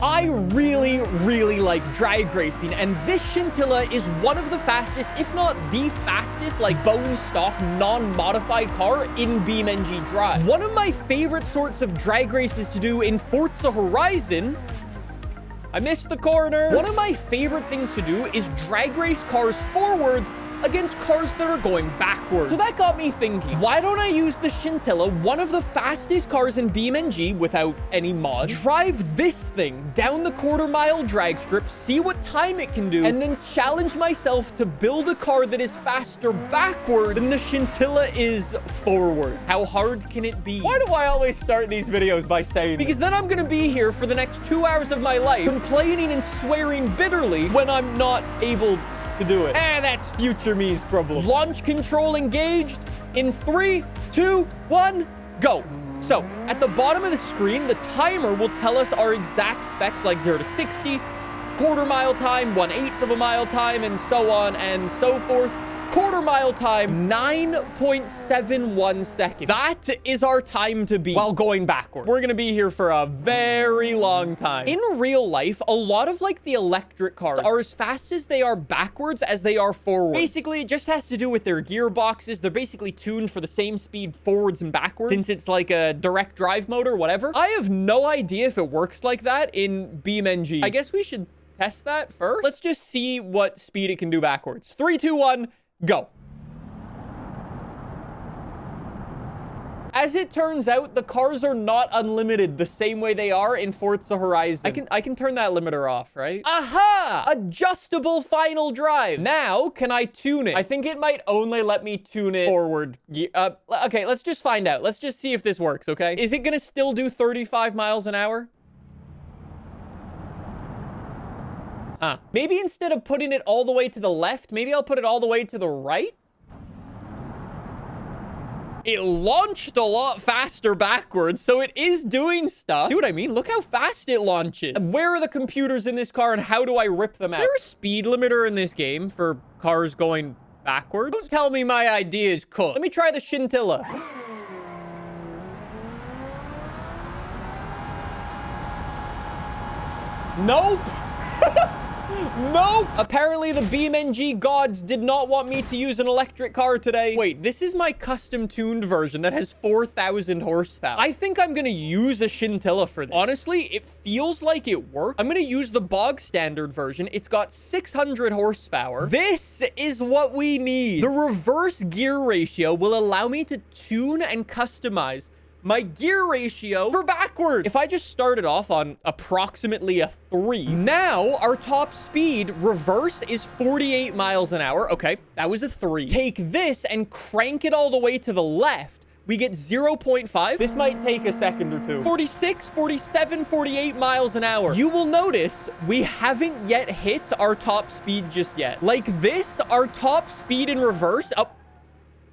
I really like drag racing, and this Scintilla is one of the fastest, if not the fastest, like bone stock, non-modified car in BeamNG Drive. One of my favorite sorts of drag races to do in Forza Horizon. I missed the corner. One of my favorite things to do is drag race cars forwards against cars that are going backwards. So that got me thinking, why don't I use the Scintilla, one of the fastest cars in BeamNG without any mods, drive this thing down the quarter-mile drag strip, see what time it can do, and then challenge myself to build a car that is faster backward than the Scintilla is forward. How hard can it be? Why do I always start these videos by saying because then I'm gonna be here for the next 2 hours of my life complaining and swearing bitterly when I'm not able to do it. And that's future me's problem. Launch control engaged in 3, 2, 1, go. So at the bottom of the screen, the timer will tell us our exact specs, like 0 to 60, quarter mile time, 1/8 of a mile time, and so on and so forth. Quarter mile time, 9.71 seconds. That is our time to beat while going backward. We're gonna be here for a very long time. In real life, a lot of like the electric cars are as fast as they are backwards as they are forwards. Basically, it just has to do with their gearboxes. They're basically tuned for the same speed forwards and backwards since it's like a direct drive motor, whatever. I have no idea if it works like that in BeamNG. I guess we should test that first. Let's just see what speed it can do backwards. 3, 2, 1. Go. As it turns out, the cars are not unlimited the same way they are in Forza Horizon. I can turn that limiter off, right? Aha! Adjustable final drive. Now, can I tune it? I think it might only let me tune it forward. Okay, let's just find out. Let's just see if this works, okay? Is it gonna still do 35 miles an hour? Maybe instead of putting it all the way to the left, maybe I'll put it all the way to the right? It launched a lot faster backwards, so it is doing stuff. See what I mean? Look how fast it launches. Where are the computers in this car, and how do I rip them out? Is there a speed limiter in this game for cars going backwards? Don't tell me my idea is cooked. Let me try the Scintilla. Nope. Nope. Apparently the BeamNG gods did not want me to use an electric car today. Wait, this is my custom tuned version that has 4,000 horsepower. I think I'm gonna use a Scintilla for this. Honestly, it feels like it works. I'm gonna use the bog standard version. It's got 600 horsepower. This is what we need. The reverse gear ratio will allow me to tune and customize my gear ratio for backward. If I just started off on approximately a 3, now our top speed reverse is 48 miles an hour. Okay, that was a 3. Take this and crank it all the way to the left. We get 0.5. This might take a second or two. 46, 47, 48 miles an hour. You will notice we haven't yet hit our top speed just yet. Like this, our top speed in reverse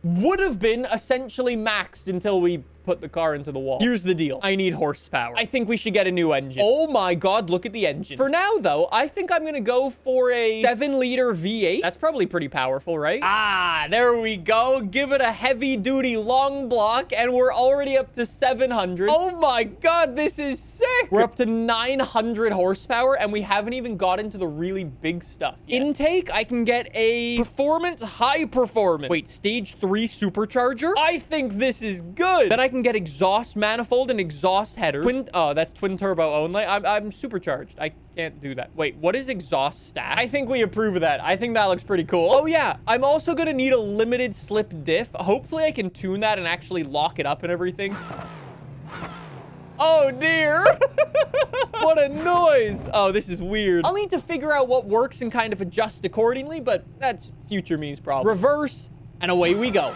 would have been essentially maxed until we put the car into the wall. Here's the deal. I need horsepower. I think we should get a new engine. Oh my God, look at the engine. For now, though, I think I'm gonna go for a 7-liter V8. That's probably pretty powerful, right? Ah, there we go. Give it a heavy-duty long block, and we're already up to 700. Oh my God, this is sick. We're up to 900 horsepower, and we haven't even got into the really big stuff yet. Intake, I can get a performance, high performance. Wait, stage 3 supercharger? I think this is good. Then I can get exhaust manifold and exhaust headers. Oh, that's twin turbo only. I'm supercharged. I can't do that. Wait, what is exhaust stack? I think we approve of that. I think that looks pretty cool. Oh yeah, I'm also gonna need a limited slip diff. Hopefully I can tune that and actually lock it up and everything. Oh dear. What a noise. Oh, this is weird. I'll need to figure out what works and kind of adjust accordingly, but that's future me's problem. Reverse, and away we go.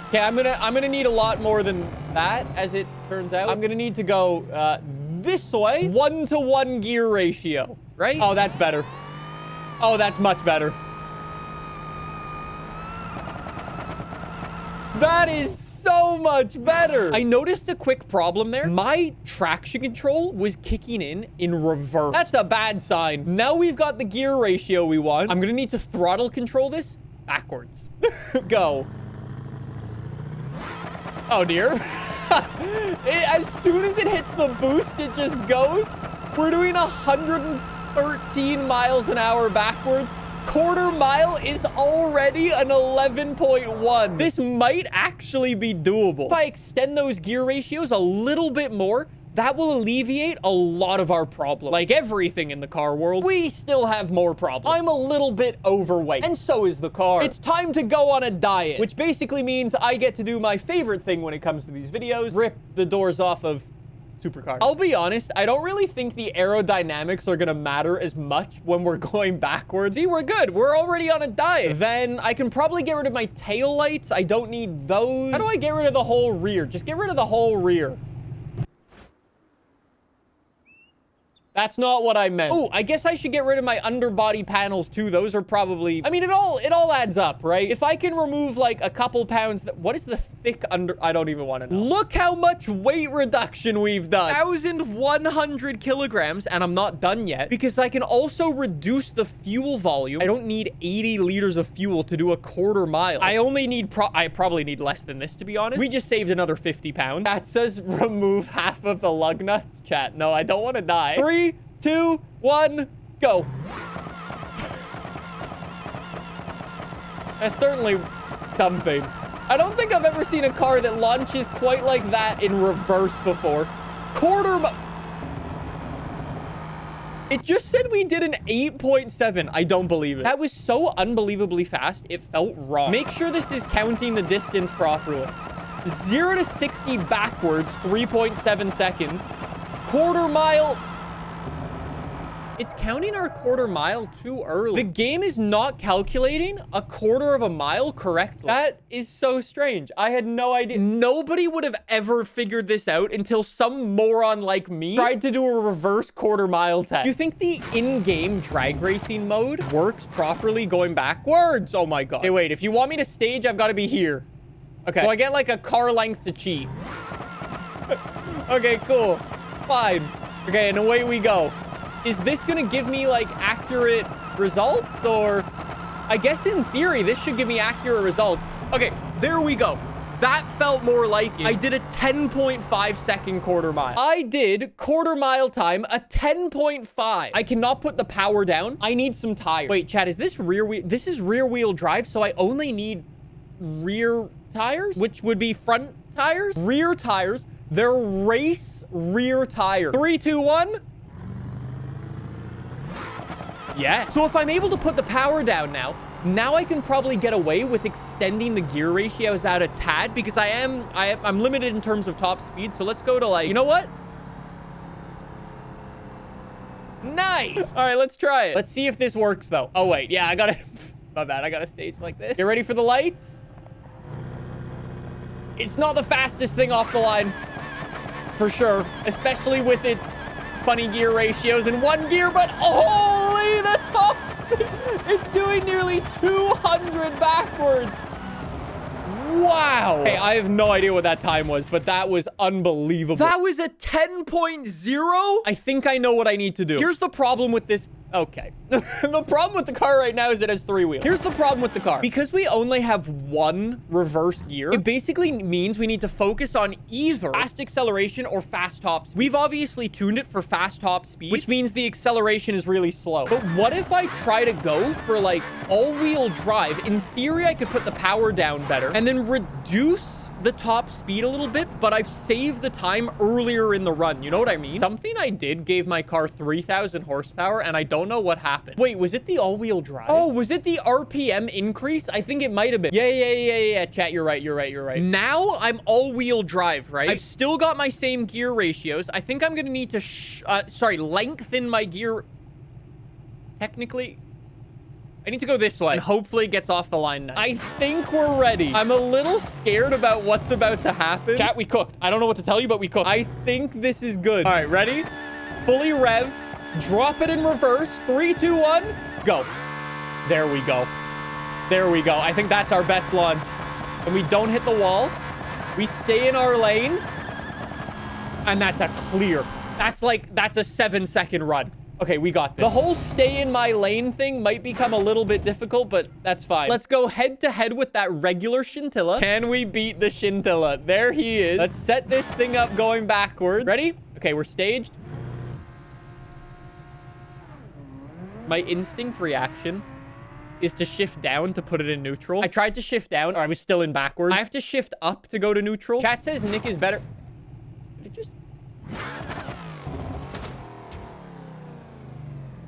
Okay, I'm gonna need a lot more than that, as it turns out. I'm gonna need to go this way. 1-to-1 gear ratio, right? Oh, that's better. Oh, that's much better. That is so much better. I noticed a quick problem there. My traction control was kicking in reverse. That's a bad sign. Now we've got the gear ratio we want. I'm gonna need to throttle control this backwards. Go. Oh dear. As soon as it hits the boost, it just goes. We're doing 113 miles an hour backwards. Quarter mile is already an 11.1. This might actually be doable. If I extend those gear ratios a little bit more, that will alleviate a lot of our problems. Like everything in the car world, we still have more problems. I'm a little bit overweight, and so is the car. It's time to go on a diet, which basically means I get to do my favorite thing when it comes to these videos, rip the doors off of supercars. I'll be honest, I don't really think the aerodynamics are gonna matter as much when we're going backwards. See, we're good. We're already on a diet. Then I can probably get rid of my tail lights. I don't need those. How do I get rid of the whole rear? Just get rid of the whole rear. That's not what I meant. Oh, I guess I should get rid of my underbody panels too. Those are probably, I mean, it all adds up, right? If I can remove like a couple pounds, what is the thick under, I don't even want to know. Look how much weight reduction we've done. 1,100 kilograms, and I'm not done yet because I can also reduce the fuel volume. I don't need 80 liters of fuel to do a quarter mile. I only need, I probably need less than this, to be honest. We just saved another 50 pounds. That says remove half of the lug nuts. Chat, no, I don't want to die. 3, 2, 1, go. That's certainly something. I don't think I've ever seen a car that launches quite like that in reverse before. It just said we did an 8.7. I don't believe it. That was so unbelievably fast, it felt wrong. Make sure this is counting the distance properly. 0 to 60 backwards, 3.7 seconds. Quarter mile. It's counting our quarter mile too early. The game is not calculating a quarter of a mile correctly. That is so strange. I had no idea. Nobody would have ever figured this out until some moron like me tried to do a reverse quarter mile test. Do you think the in-game drag racing mode works properly going backwards? Oh my God. Hey, wait, if you want me to stage, I've got to be here. Okay. So I get like a car length to cheat. Okay, cool. Fine. Okay, and away we go. Is this gonna give me like accurate results, or I guess in theory this should give me accurate results? Okay, there we go. That felt more like it. I did a 10.5 second quarter mile. I did quarter mile time a 10.5. I cannot put the power down. I need some tires. Wait, Chad, is this rear wheel? This is rear wheel drive, so I only need rear tires, which would be front tires. Rear tires. They're race rear tires. 3, 2, 1. Yeah. So if I'm able to put the power down now I can probably get away with extending the gear ratios out a tad because I'm limited in terms of top speed. So let's go to like, you know what? Nice. All right, let's try it. Let's see if this works though. Oh wait, yeah, I gotta, my bad. I gotta stage like this. Get ready for the lights. It's not the fastest thing off the line for sure, especially with its funny gear ratios in one gear, but holy, the top speed. It's doing nearly 200 backwards. Wow. Hey, I have no idea what that time was, but that was unbelievable. That was a 10.0. I think I know what I need to do. Here's the problem with this. Okay. The problem with the car right now is it has 3 wheels. Here's the problem with the car. Because we only have 1 reverse gear, it basically means we need to focus on either fast acceleration or fast top speed. We've obviously tuned it for fast top speed, which means the acceleration is really slow. But what if I try to go for like all-wheel drive? In theory, I could put the power down better and then reduce the top speed a little bit, but I've saved the time earlier in the run. You know what I mean? Something I did gave my car 3,000 horsepower, and I don't know what happened. Wait, was it the all-wheel drive? Oh, was it the RPM increase? I think it might have been. Yeah. Chat, you're right. Now I'm all-wheel drive, right? I've still got my same gear ratios. I think I'm gonna need to, lengthen my gear. Technically, I need to go this way, and hopefully it gets off the line now. I think we're ready. I'm a little scared about what's about to happen. Chat, we cooked. I don't know what to tell you, but we cooked. I think this is good. All right, ready? Fully rev. Drop it in reverse. 3, 2, 1, go. There we go. There we go. I think that's our best launch. And we don't hit the wall. We stay in our lane. And that's a clear. That's a 7-second run. Okay, we got this. The whole stay in my lane thing might become a little bit difficult, but that's fine. Let's go head to head with that regular Scintilla. Can we beat the Scintilla? There he is. Let's set this thing up going backwards. Ready? Okay, we're staged. My instinct reaction is to shift down to put it in neutral. I tried to shift down, or I was still in backwards. I have to shift up to go to neutral. Chat says Nick is better. Did it just...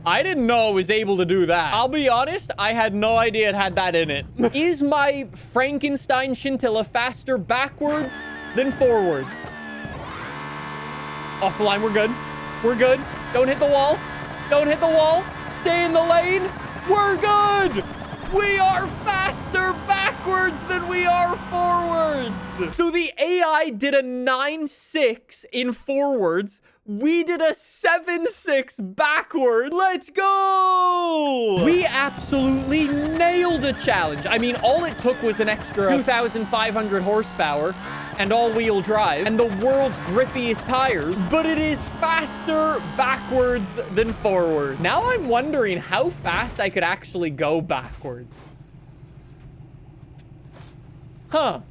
I didn't know I was able to do that. I'll be honest, I had no idea it had that in it. Is my Frankenstein Scintilla faster backwards than forwards? Off the line, we're good. We're good. Don't hit the wall. Don't hit the wall. Stay in the lane. We're good. We are faster backwards than we are forwards. So the AI did a 9.6 in forwards. We did a 7.6 backward. Let's go. We absolutely nailed a challenge. I mean, all it took was an extra 2,500 horsepower and all-wheel drive and the world's grippiest tires, but it is faster backwards than forward. Now I'm wondering how fast I could actually go backwards. Huh.